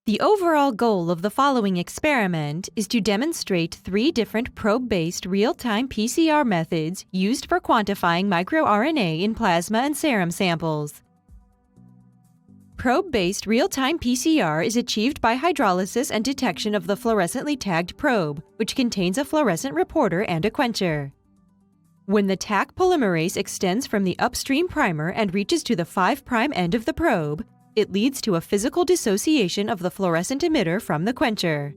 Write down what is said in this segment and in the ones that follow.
The overall goal of the following experiment is to demonstrate 3 different probe-based real-time PCR methods used for quantifying microRNA in plasma and serum samples. Probe-based real-time PCR is achieved by hydrolysis and detection of the fluorescently tagged probe, which contains a fluorescent reporter and a quencher. When the Taq polymerase extends from the upstream primer and reaches to the 5' end of the probe, it leads to a physical dissociation of the fluorescent emitter from the quencher.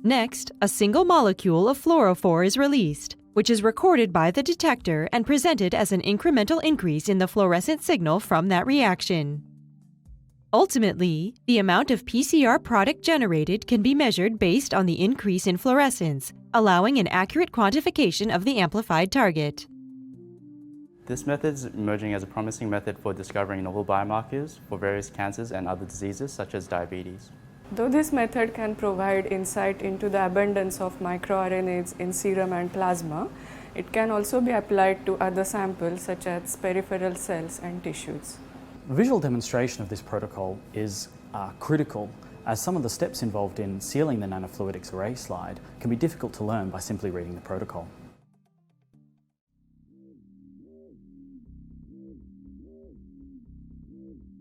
Next, a single molecule of fluorophore is released, which is recorded by the detector and presented as an incremental increase in the fluorescent signal from that reaction. Ultimately, the amount of PCR product generated can be measured based on the increase in fluorescence, allowing an accurate quantification of the amplified target. This method is emerging as a promising method for discovering novel biomarkers for various cancers and other diseases such as diabetes. Though this method can provide insight into the abundance of microRNAs in serum and plasma, it can also be applied to other samples such as peripheral cells and tissues. A visual demonstration of this protocol is critical, as some of the steps involved in sealing the nanofluidics array slide can be difficult to learn by simply reading the protocol.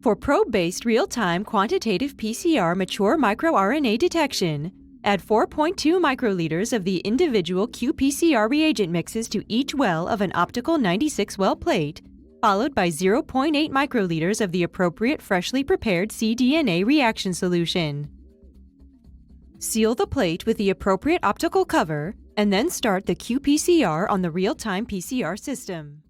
For probe-based real-time quantitative PCR mature microRNA detection, add 4.2 microliters of the individual qPCR reagent mixes to each well of an optical 96-well plate, followed by 0.8 microliters of the appropriate freshly prepared cDNA reaction solution. Seal the plate with the appropriate optical cover, and then start the qPCR on the real-time PCR system.